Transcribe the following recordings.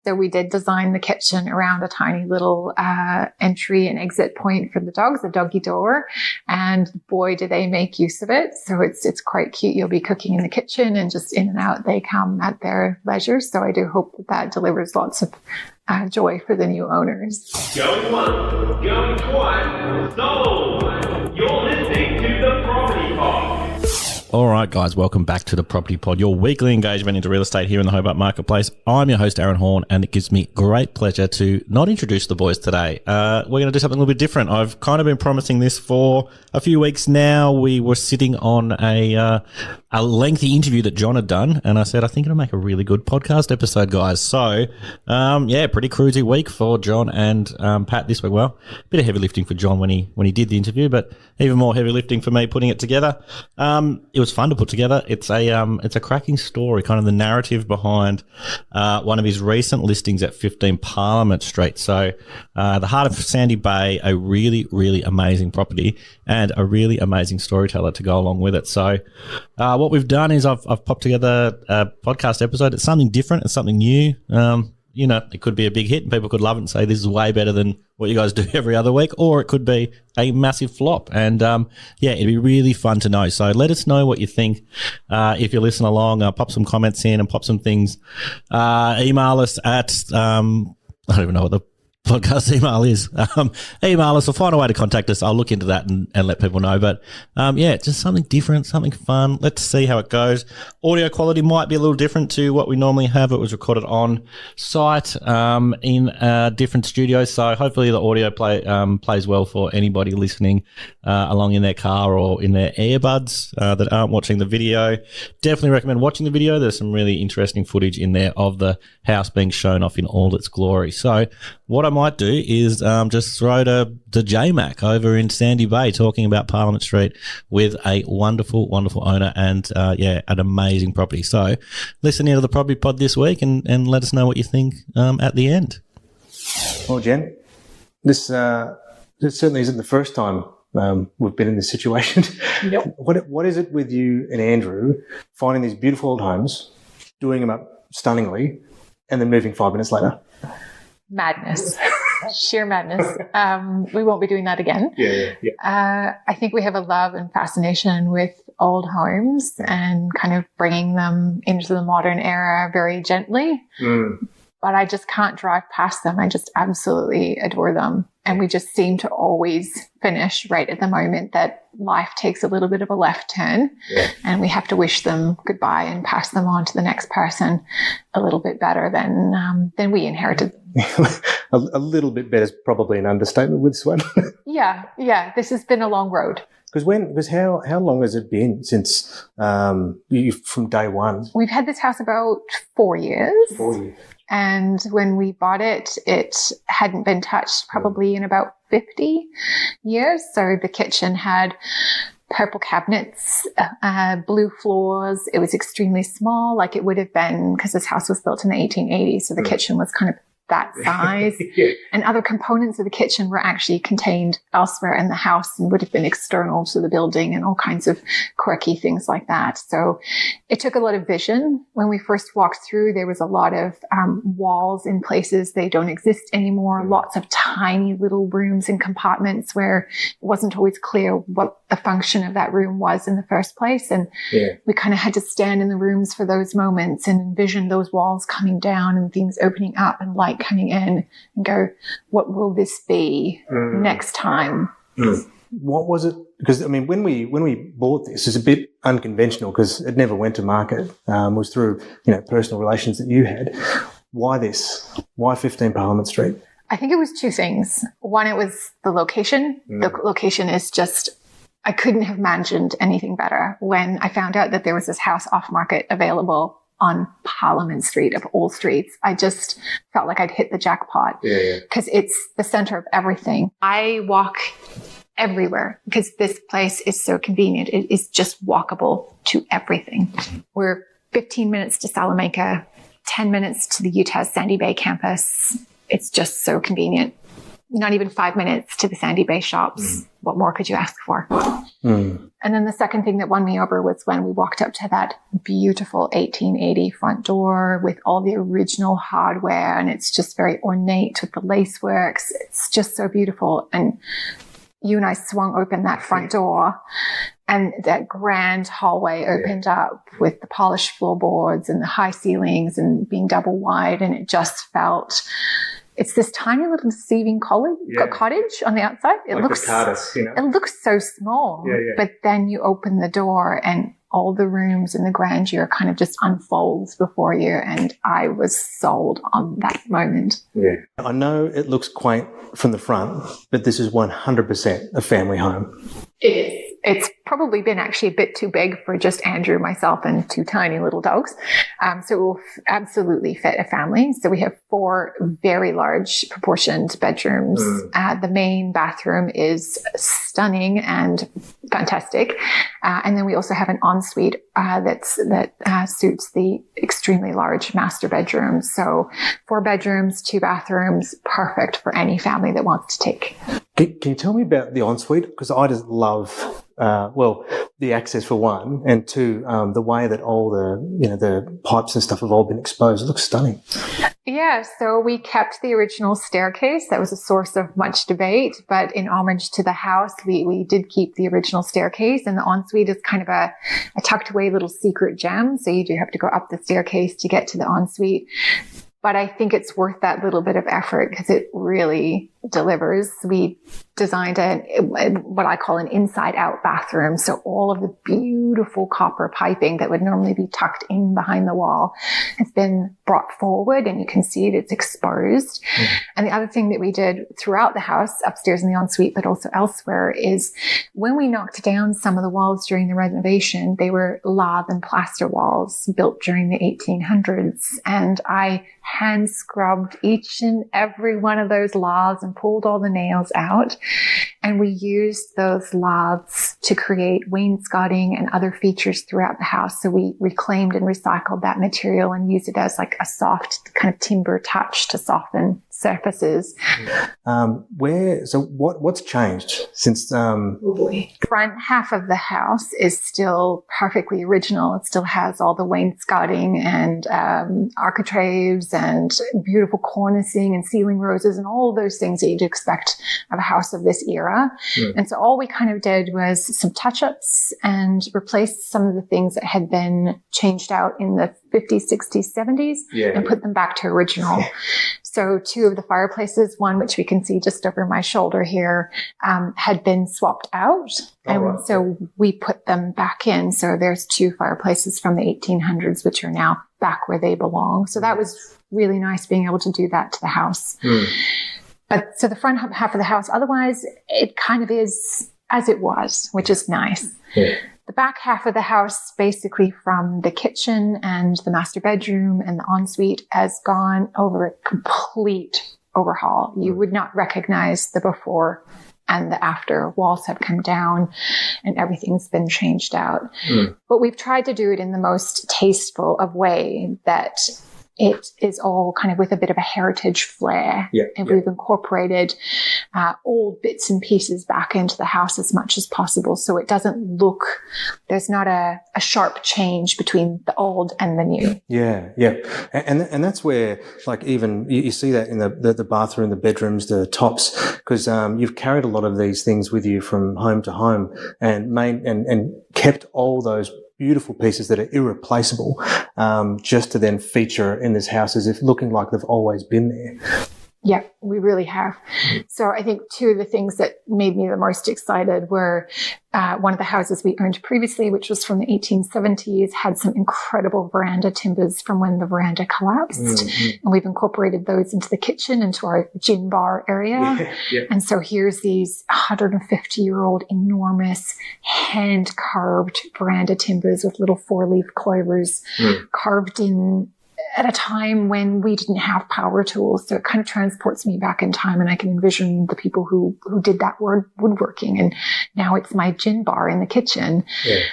So we did design the kitchen around a tiny little entry and exit point for the dogs, a doggy door. And boy, do they make use of it. So it's quite cute. You'll be cooking in the kitchen and just in and out they come at their leisure. So I do hope that delivers lots of joy for the new owners. Going once, going twice, sold! You're listening to The Property Pod. All right, guys, welcome back to The Property Pod, your weekly engagement into real estate here in the Hobart Marketplace. I'm your host, Aaron Horn, and it gives me great pleasure to not introduce the boys today. We're going to do something a little bit different. I've kind of been promising this for a few weeks now. We were sitting on a lengthy interview that John had done, and I said, I think it'll make a really good podcast episode, guys. So, pretty cruisy week for John and Pat this week. Well, a bit of heavy lifting for John when he did the interview, but even more heavy lifting for me putting it together. It was fun to put together. It's a cracking story, kind of the narrative behind one of his recent listings at 15 Parliament Street. So, the heart of Sandy Bay, a really, really amazing property and a really amazing storyteller to go along with it. So, what we've done is I've popped together a podcast episode. It's something different. It's something new. It could be a big hit and people could love it and say this is way better than what you guys do every other week, or it could be a massive flop. And, it'd be really fun to know. So let us know what you think. If you listen along, pop some comments in and pop some things. Email us at, I don't even know what the podcast email is. Email us or find a way to contact us. I'll look into that and let people know. But just something different, something fun. Let's see how it goes. Audio quality might be a little different to what we normally have. It was recorded on site in a different studio. So hopefully the audio plays well for anybody listening along in their car or in their earbuds that aren't watching the video. Definitely recommend watching the video. There's some really interesting footage in there of the house being shown off in all its glory. So what I might do is just throw to J-Mac over in Sandy Bay talking about Parliament Street with a wonderful, wonderful owner and, an amazing property. So listen into the Property Pod this week and let us know what you think at the end. Well, Jen, this certainly isn't the first time we've been in this situation. Yep. What is it with you and Andrew finding these beautiful old homes, doing them up stunningly, and then moving 5 minutes later? Madness. Sheer madness. We won't be doing that again. Yeah. I think we have a love and fascination with old homes and kind of bringing them into the modern era very gently. But I just can't drive past them. I just absolutely adore them. And we just seem to always finish right at the moment that life takes a little bit of a left turn, and we have to wish them goodbye and pass them on to the next person a little bit better than we inherited. A little bit better is probably an understatement with this one. Yeah. This has been a long road. Because how long has it been since you from day one? We've had this house about 4 years. 4 years. And when we bought it, it hadn't been touched probably in about 50 years. So the kitchen had purple cabinets, blue floors. It was extremely small, like it would have been because this house was built in the 1880s. So the kitchen was kind of that size. And other components of the kitchen were actually contained elsewhere in the house and would have been external to the building and all kinds of quirky things like that. So it took a lot of vision. When we first walked through, there was a lot of walls in places they don't exist anymore, lots of tiny little rooms and compartments where it wasn't always clear what the function of that room was in the first place. And we kind of had to stand in the rooms for those moments and envision those walls coming down and things opening up and light coming in and go, what will this be next time? What was it? Because, I mean, when we bought this, it's a bit unconventional because it never went to market. It was through, personal relations that you had. Why this? Why 15 Parliament Street? I think it was two things. One, it was the location. The location is just, I couldn't have imagined anything better. When I found out that there was this house off market available on Parliament Street of all streets, I just felt like I'd hit the jackpot because it's the center of everything. I walk everywhere because this place is so convenient. It is just walkable to everything. We're 15 minutes to Salamanca, 10 minutes to the Utah Sandy Bay campus. It's just so convenient. not even 5 minutes to the Sandy Bay shops. What more could you ask for? And then the second thing that won me over was when we walked up to that beautiful 1880 front door with all the original hardware, and it's just very ornate with the lace works. It's just so beautiful. And you and I swung open that front door, and that grand hallway opened up with the polished floorboards and the high ceilings and being double wide. And it just felt, it's this tiny little deceiving cottage on the outside. It like looks, the TARDIS, you know? It looks so small, but then you open the door and all the rooms and the grandeur kind of just unfolds before you. And I was sold on that moment. Yeah. I know it looks quaint from the front, but this is 100% a family home. It is. It's probably been actually a bit too big for just Andrew, myself, and 2 tiny little dogs. So it will absolutely fit a family. So we have 4 very large proportioned bedrooms. The main bathroom is stunning and fantastic. And then we also have an ensuite that suits the extremely large master bedroom. So 4 bedrooms, 2 bathrooms, perfect for any family that wants to take. Can you tell me about the ensuite? Because I just love, the access for one, and 2, the way that all the pipes and stuff have all been exposed. It looks stunning. Yeah, so we kept the original staircase. That was a source of much debate, but in homage to the house, we did keep the original staircase, and the ensuite is kind of a tucked away little secret gem. So you do have to go up the staircase to get to the ensuite. But I think it's worth that little bit of effort because it really delivers. We designed what I call an inside-out bathroom. So all of the beautiful copper piping that would normally be tucked in behind the wall has been brought forward, and you can see it's exposed. And the other thing that we did throughout the house, upstairs in the ensuite, but also elsewhere, is when we knocked down some of the walls during the renovation, they were lath and plaster walls built during the 1800s. And I hand scrubbed each and every one of those laths and pulled all the nails out. And we used those laths to create wainscoting and other features throughout the house. So we reclaimed and recycled that material and used it as like a soft kind of timber touch to soften surfaces. What's changed since? Front half of the house is still perfectly original. It still has all the wainscoting and architraves and beautiful cornicing and ceiling roses and all those things that you'd expect of a house of this era. And so all we kind of did was some touch-ups and replaced some of the things that had been changed out in the 50s, 60s, 70s and put them back to original. So 2 of the fireplaces, one which we can see just over my shoulder here, had been swapped out. So we put them back in. So there's 2 fireplaces from the 1800s, which are now back where they belong. So that was really nice being able to do that to the house. But so the front half of the house, otherwise it kind of is as it was, which is nice. The back half of the house, basically from the kitchen and the master bedroom and the ensuite, has gone over a complete overhaul. You would not recognize the before and the after. Walls have come down and everything's been changed out. But we've tried to do it in the most tasteful of way that it is all kind of with a bit of a heritage flair. And we've incorporated old bits and pieces back into the house as much as possible. So it doesn't look, there's not a sharp change between the old and the new. And that's where, like, even you see that in the bathroom, the bedrooms, the tops, because you've carried a lot of these things with you from home to home and kept all those beautiful pieces that are irreplaceable, just to then feature in this house as if looking like they've always been there. Yeah, we really have. So I think 2 of the things that made me the most excited were one of the houses we owned previously, which was from the 1870s, had some incredible veranda timbers from when the veranda collapsed. And we've incorporated those into the kitchen, into our gin bar area. And so here's these 150-year-old enormous hand-carved veranda timbers with little 4-leaf clovers carved in at a time when we didn't have power tools. So it kind of transports me back in time, and I can envision the people who did that woodworking. And now it's my gin bar in the kitchen. Yeah.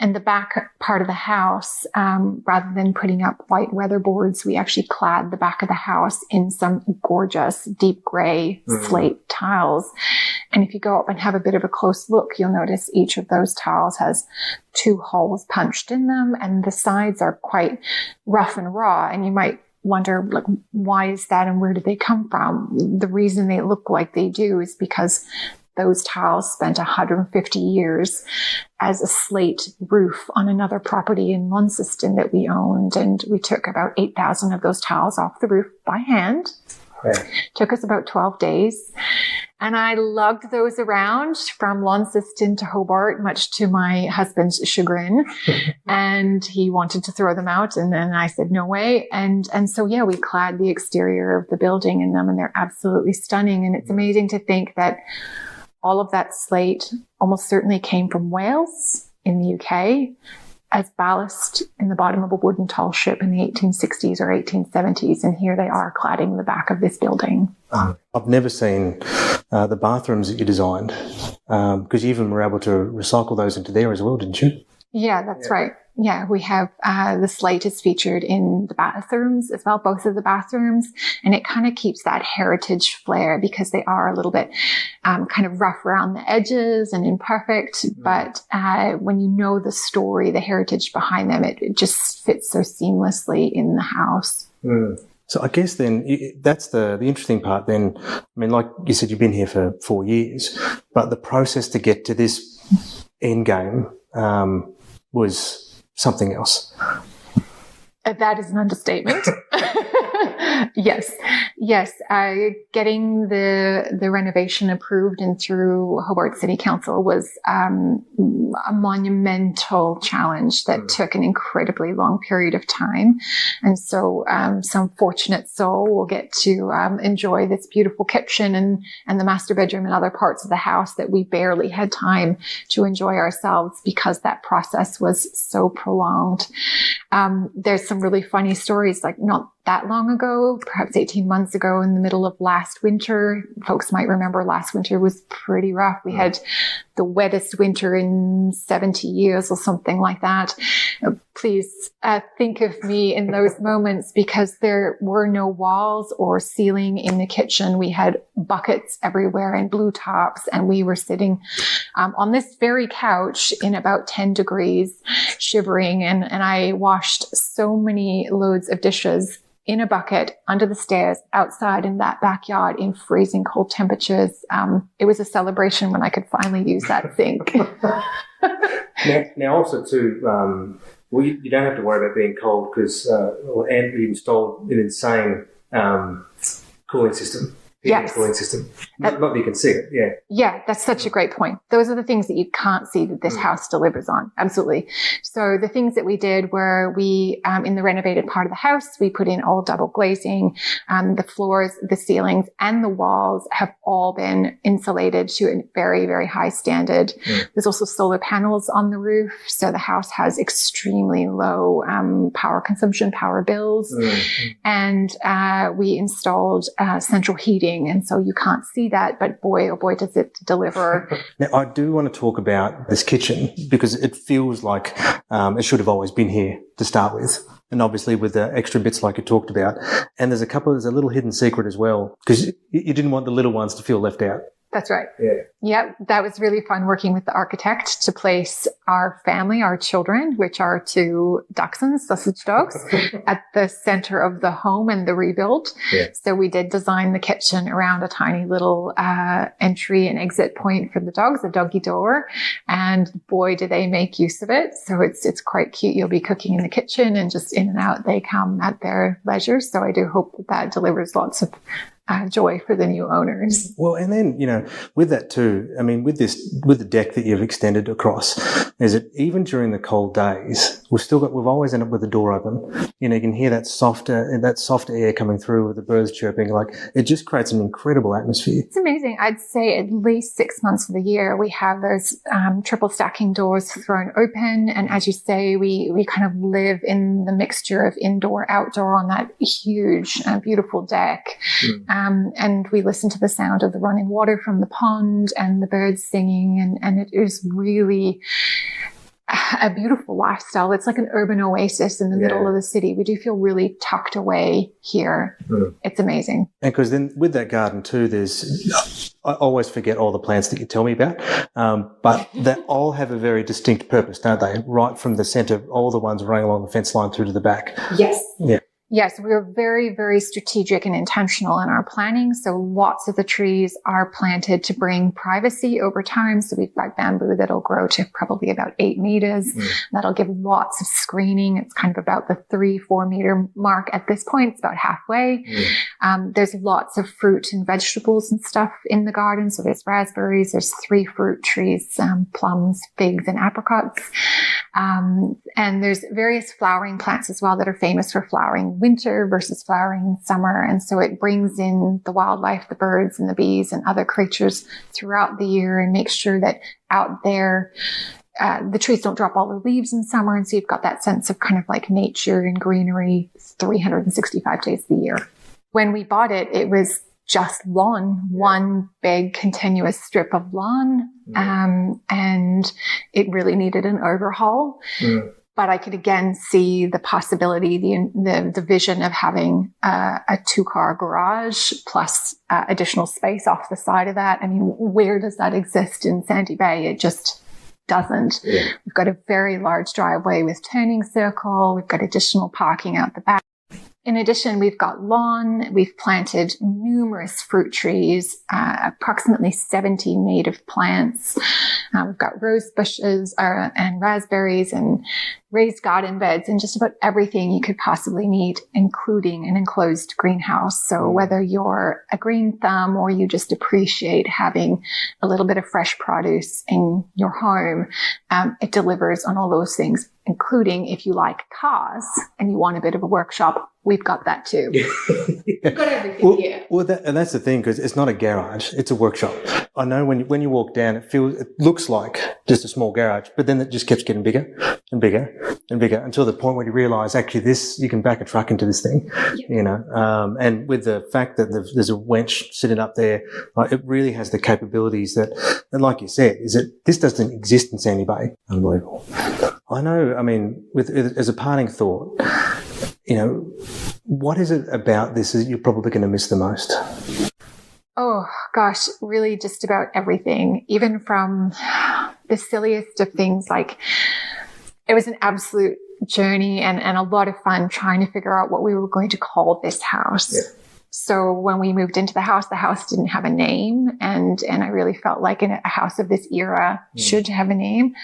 And the back part of the house, rather than putting up white weatherboards, we actually clad the back of the house in some gorgeous deep gray slate tiles. And if you go up and have a bit of a close look, you'll notice each of those tiles has 2 holes punched in them, and the sides are quite rough and raw. And you might wonder, like, why is that and where did they come from? The reason they look like they do is because those tiles spent 150 years as a slate roof on another property in Launceston that we owned. And we took about 8,000 of those tiles off the roof by hand. Right. Took us about 12 days. And I lugged those around from Launceston to Hobart, much to my husband's chagrin. And he wanted to throw them out. And then I said, no way. And so, yeah, we clad the exterior of the building in them, and they're absolutely stunning. And it's amazing to think that all of that slate almost certainly came from Wales in the UK as ballast in the bottom of a wooden tall ship in the 1860s or 1870s. And here they are cladding the back of this building. I've never seen the bathrooms that you designed, because you even were able to recycle those into there as well, didn't you? Yeah, that's right. Yeah, we have the slate is featured in the bathrooms as well, both of the bathrooms. And it kind of keeps that heritage flair because they are a little bit kind of rough around the edges and imperfect. But when you know the story, the heritage behind them, it just fits so seamlessly in the house. So I guess then that's the interesting part then. I mean, like you said, you've been here for 4 years, but the process to get to this end game was something else. That is an understatement. Yes. Getting the renovation approved and through Hobart City Council was a monumental challenge that took an incredibly long period of time. And so some fortunate soul will get to enjoy this beautiful kitchen and the master bedroom and other parts of the house that we barely had time to enjoy ourselves because that process was so prolonged. There's some really funny stories, like not that long ago, perhaps 18 months ago, in the middle of last winter. Folks might remember last winter was pretty rough. We had the wettest winter in 70 years or something like that. Please think of me in those moments because there were no walls or ceiling in the kitchen. We had buckets everywhere and blue tops, and we were sitting on this very couch in about 10 degrees, shivering. And I washed so many loads of dishes in a bucket under the stairs outside in that backyard in freezing cold temperatures. It was a celebration when I could finally use that sink. Now also too, well, you don't have to worry about being cold because we installed an insane cooling system. Cooling system. Not that you can see it, yeah. Yeah, that's such a great point. Those are the things that you can't see that this house delivers on. Absolutely. So the things that we did were we, in the renovated part of the house, we put in all double glazing. The floors, the ceilings, and the walls have all been insulated to a very, very high standard. There's also solar panels on the roof. So the house has extremely low power consumption, power bills. And we installed central heating. And so you can't see that, but boy, oh boy, does it deliver. Now, I do want to talk about this kitchen because it feels like it should have always been here to start with. And obviously with the extra bits like you talked about. And there's a little hidden secret as well because you didn't want the little ones to feel left out. That's right. Yeah. Yep. That was really fun working with the architect to place our family, our children, which are 2 Dachshunds, sausage dogs, at the center of the home and the rebuild. Yeah. So we did design the kitchen around a tiny little entry and exit point for the dogs, a doggy door. And boy, do they make use of it. So it's quite cute. You'll be cooking in the kitchen and just in and out they come at their leisure. So I do hope that delivers lots of joy for the new owners. Well, and then, with that too, I mean, with the deck that you've extended across, is it even during the cold days, we've always ended up with the door open. You can hear that soft air coming through with the birds chirping. Like, it just creates an incredible atmosphere. It's amazing. I'd say at least 6 months of the year, we have those triple stacking doors thrown open. And as you say, we kind of live in the mixture of indoor, outdoor on that huge, beautiful deck. And we listen to the sound of the running water from the pond and the birds singing. And it is really a beautiful lifestyle. It's like an urban oasis in the middle of the city. We do feel really tucked away here. It's amazing. And because then with that garden too, I always forget all the plants that you tell me about, but they all have a very distinct purpose, don't they? Right from the centre, all the ones running along the fence line through to the back. Yes. Yeah. Yes, we are very, very strategic and intentional in our planning. So lots of the trees are planted to bring privacy over time. So we've got bamboo that'll grow to probably about 8 meters. That'll give lots of screening. It's kind of about the 3-4 meter mark at this point. It's about halfway. There's lots of fruit and vegetables and stuff in the garden. So there's raspberries, there's 3 fruit trees, plums, figs, and apricots. And there's various flowering plants as well that are famous for flowering winter versus flowering in summer. And so it brings in the wildlife, the birds and the bees and other creatures throughout the year and makes sure that out there, the trees don't drop all their leaves in summer. And so you've got that sense of kind of like nature and greenery 365 days of the year. When we bought it, it was just lawn, one big continuous strip of lawn. And it really needed an overhaul. But I could again see the possibility, the vision of having a 2-car garage plus additional space off the side of that. I mean, where does that exist in Sandy Bay? It just doesn't. We've got a very large driveway with turning circle. We've got additional parking out the back. In addition, we've got lawn. We've planted numerous fruit trees, approximately 70 native plants. We've got rose bushes and raspberries and raised garden beds and just about everything you could possibly need, including an enclosed greenhouse. So whether you're a green thumb or you just appreciate having a little bit of fresh produce in your home, it delivers on all those things, including if you like cars and you want a bit of a workshop, we've got that too. We've got everything here. Well, and that's the thing, because it's not a garage; it's a workshop. I know when you walk down, it looks like just a small garage, but then it just keeps getting bigger and bigger and bigger until the point where you realise actually you can back a truck into this thing, And with the fact that there's a wench sitting up there, it really has the capabilities that, and like you said, is that this doesn't exist in Sandy Bay. Unbelievable. I know. I mean, as a parting thought, what is it about this that you're probably going to miss the most? Oh, gosh, really just about everything, even from the silliest of things. Like, it was an absolute journey and a lot of fun trying to figure out what we were going to call this house. So when we moved into the house didn't have a name. And I really felt like a house of this era should have a name.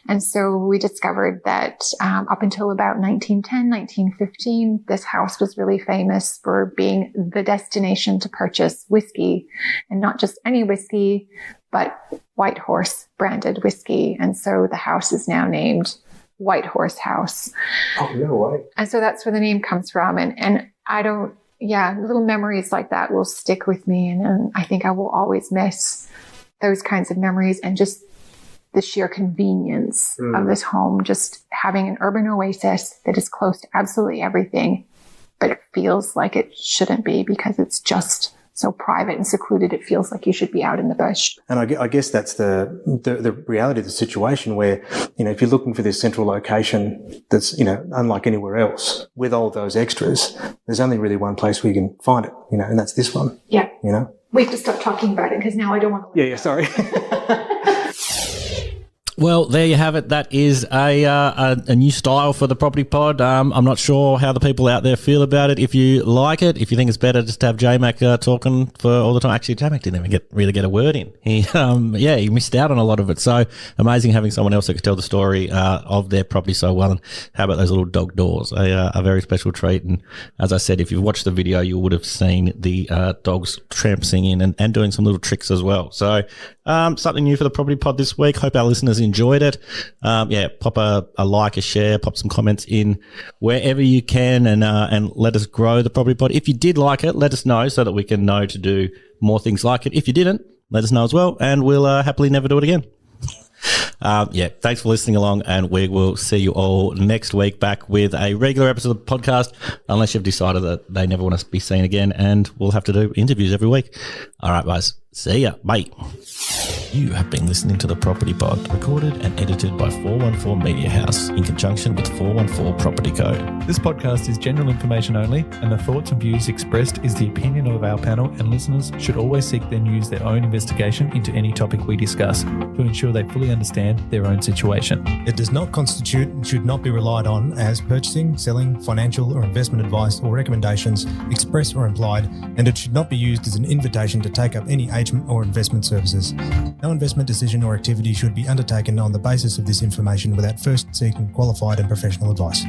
And so we discovered that up until about 1910, 1915, this house was really famous for being the destination to purchase whiskey, and not just any whiskey, but White Horse branded whiskey. And so the house is now named White Horse House. Oh, no way. And so that's where the name comes from. And little memories like that will stick with me. And I think I will always miss those kinds of memories and just the sheer convenience of this home, just having an urban oasis that is close to absolutely everything, but it feels like it shouldn't be because it's just so private and secluded. It feels like you should be out in the bush. And I guess that's the reality of the situation where, if you're looking for this central location that's, unlike anywhere else with all those extras, there's only really one place where you can find it, and that's this one. Yeah. We have to stop talking about it because now I don't want to. Yeah, sorry. Well, there you have it. That is a new style for the Property Pod. I'm not sure how the people out there feel about it. If you like it, if you think it's better just to have J-Mac talking for all the time. Actually, J-Mac didn't even really get a word in. He missed out on a lot of it. So amazing having someone else that could tell the story of their property so well. And how about those little dog doors? A very special treat. And as I said, if you've watched the video, you would have seen the dogs tramping in and doing some little tricks as well. So something new for the Property Pod this week. Hope our listeners enjoyed it. Pop a like, a share, pop some comments in wherever you can, and let us grow the Property Pod. If you did like it, let us know so that we can know to do more things like it. If you didn't, let us know as well, and we'll happily never do it again. Thanks for listening along, and we will see you all next week back with a regular episode of the podcast, unless you've decided that they never want to be seen again, and we'll have to do interviews every week. All right, guys. See ya. Bye. You have been listening to the Property Pod, recorded and edited by 414 Media House in conjunction with 414 Property Code. This podcast is general information only, and the thoughts and views expressed is the opinion of our panel, and listeners should always seek and use their own investigation into any topic we discuss to ensure they fully understand their own situation. It does not constitute and should not be relied on as purchasing, selling, financial or investment advice or recommendations, express or implied, and it should not be used as an invitation to take up any agent or investment services. No investment decision or activity should be undertaken on the basis of this information without first seeking qualified and professional advice.